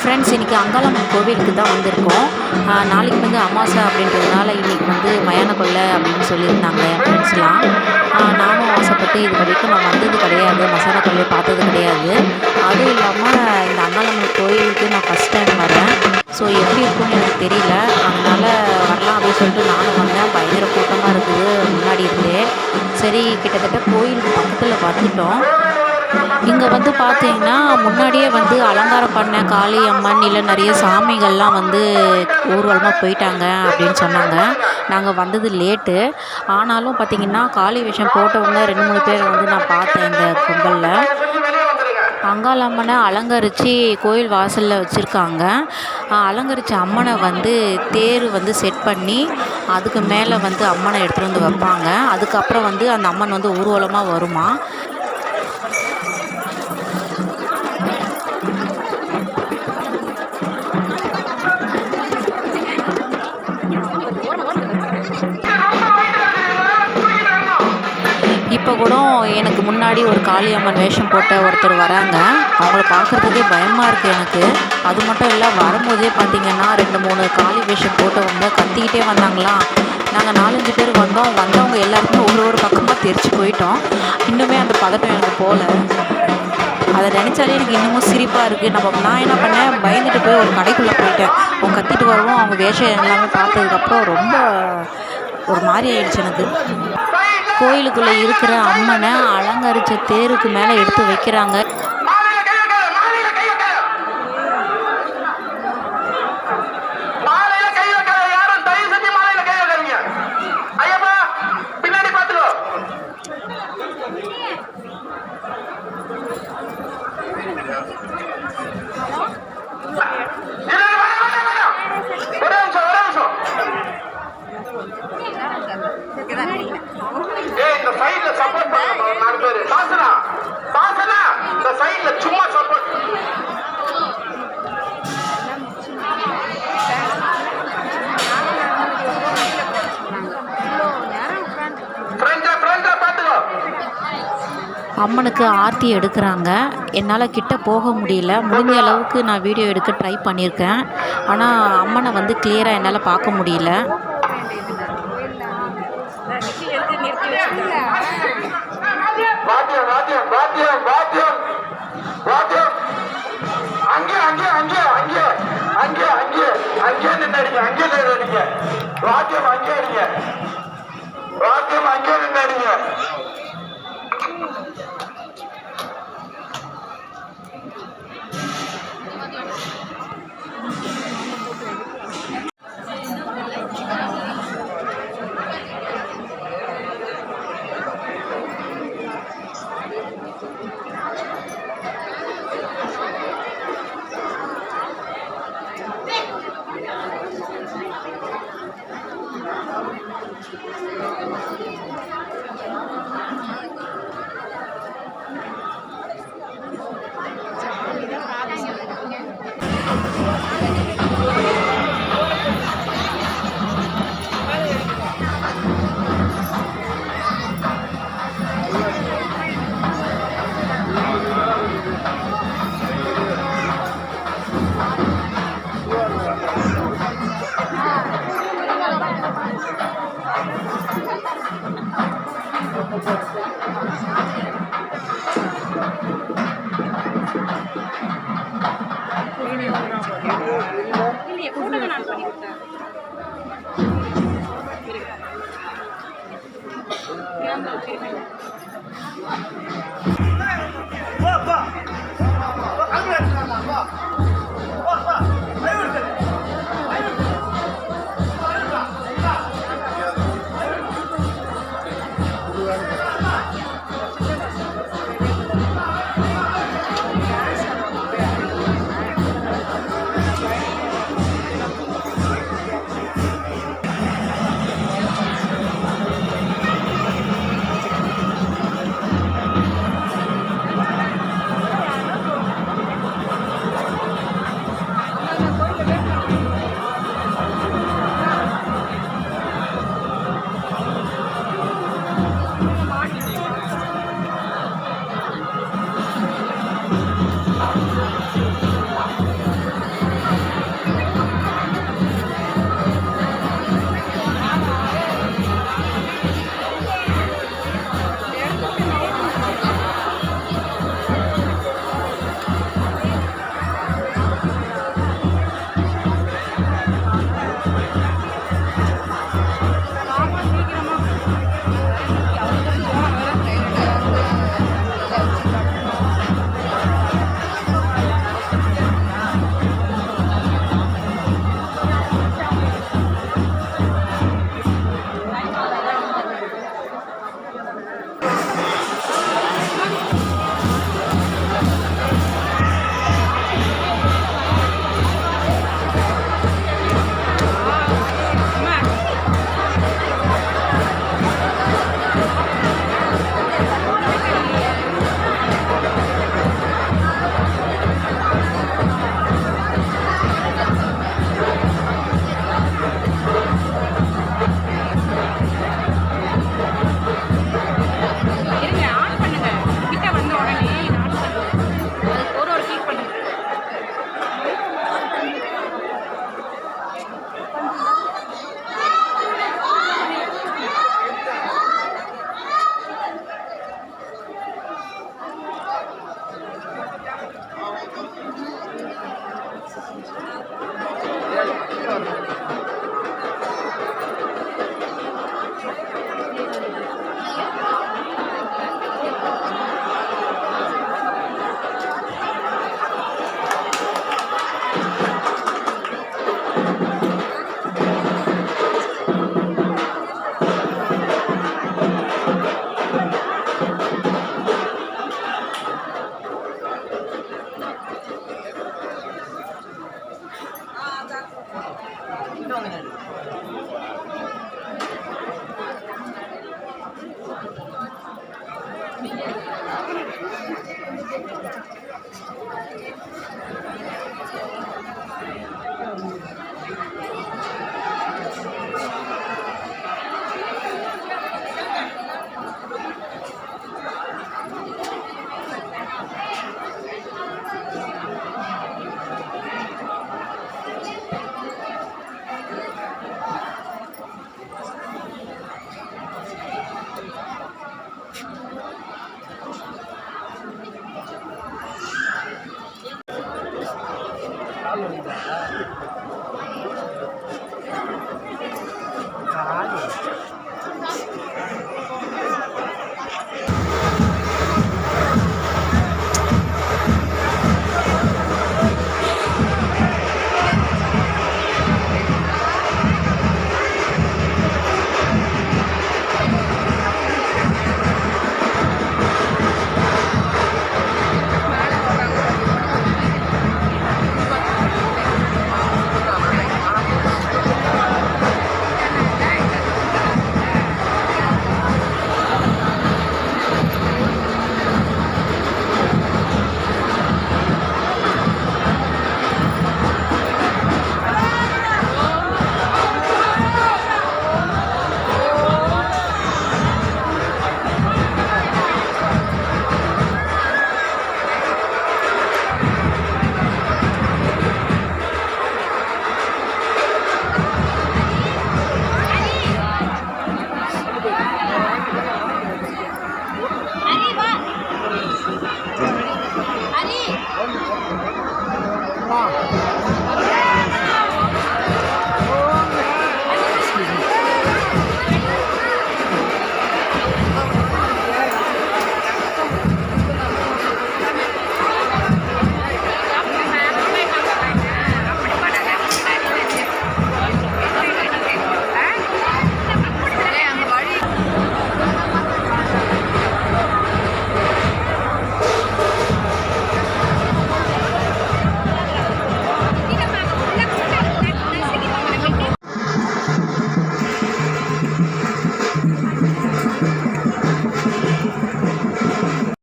Friends, இன்றைக்கி அங்காளம்மன் கோவிலுக்கு தான் வந்திருக்கோம். நாளைக்கு வந்து அமாவாசை அப்படின்றதுனால இன்றைக்கி வந்து மயான கொள்ளை அப்படின்னு சொல்லியிருந்தாங்க என் ஃப்ரெண்ட்ஸ்லாம். நானும் ஆசைப்பட்டு இது வரைக்கும் நான் வந்தது கிடையாது, மசாலா கொள்ளையை பார்த்தது கிடையாது. அதுவும் இல்லாமல் இந்த அங்காளம்மன் கோயிலுக்கு நான் ஃபஸ்ட் டைம் வரேன். ஸோ எப்படி இருக்குன்னு எனக்கு தெரியல. அதனால் வரலாம் அப்படின்னு சொல்லிட்டு நானும் வந்தேன். பயங்கர கூட்டமாக இருக்குது முன்னாடி இருந்தே. சரி, கிட்டத்தட்ட கோயிலுக்கு பக்கத்தில் வந்துட்டோம். இங்கே வந்து பார்த்தீங்கன்னா முன்னாடியே வந்து அலங்காரம் பண்ண காளி அம்மன் இல்லை நிறைய சாமிகள்லாம் வந்து ஊர்வலமாக போயிட்டாங்க அப்படின்னு சொன்னாங்க. நாங்கள் வந்தது லேட்டு. ஆனாலும் பார்த்திங்கன்னா காளி வேஷம் போட்டவங்க 2-3 பேர் வந்து நான் பார்த்தேன் இந்த கும்பலில். அங்காளம்மனை அலங்கரித்து கோயில் வாசலில் வச்சுருக்காங்க. அலங்கரித்த அம்மனை வந்து தேர் வந்து செட் பண்ணி அதுக்கு மேலே வந்து அம்மனை எடுத்துகிட்டு வந்து வைப்பாங்க. அதுக்கப்புறம் வந்து அந்த அம்மன் வந்து ஊர்வலமாக வருமா. இப்போ கூட எனக்கு முன்னாடி ஒரு காளியம்மன் வேஷம் போட்ட ஒருத்தர் வராங்க. அவங்கள பார்க்குறதுக்கே பயமாக இருக்குது எனக்கு. அது மட்டும் இல்லை, வரும்போதே பார்த்திங்கன்னா 2-3 காளி வேஷம் போட்டவங்க கத்திக்கிட்டே வந்தாங்களாம். நாங்கள் 4-5 பேர் வந்தவங்க எல்லாருமே ஒரு பக்கமாக தெரிச்சு போயிட்டோம். இன்னுமே அந்த பதட்டம் எனக்கு போகல. அதை நினச்சாலே எனக்கு இன்னமும் சிரிப்பாக இருக்குது. நான் என்ன பண்ணேன், பயந்துட்டு போய் ஒரு கடைக்குள்ளே போயிட்டேன். அவங்க கத்திட்டு வருவோம், அவங்க வேஷம் எல்லாமே பார்த்ததுக்கப்புறம் ரொம்ப ஒரு மாதிரி ஆயிடுச்சு எனக்கு. கோயிலுக்குள்ளே இருக்கிற அம்மனை அலங்கரித்த தேருக்கு மேலே எடுத்து வைக்கிறாங்க. இந்த சைடுல சப்போர்ட் பண்ண 4 பேர். பாசனா இந்த சைடுல சும்மா சப்போர்ட். ஃப்ரெண்டா பாத்துக்கோ. அம்மனுக்கு ஆர்த்தி எடுக்கிறாங்க. என்னால் கிட்ட போக முடியல. முடிஞ்ச அளவுக்கு நான் வீடியோ எடுக்க ட்ரை பண்ணியிருக்கேன். ஆனால் அம்மனை வந்து கிளியராக என்னால் பார்க்க முடியல. வாத்தியம் வாத்தியம் வாத்தியம் வாத்தியம் வாத்தியம். அங்கே அங்கே அங்கே அங்கே அங்கே அங்கே அங்கே நின்னடிங்க, அங்கே நின்னடிங்க. வாத்தியம் அங்கே அடிங்க, வாத்தியம் அங்கே நின்னடிங்க.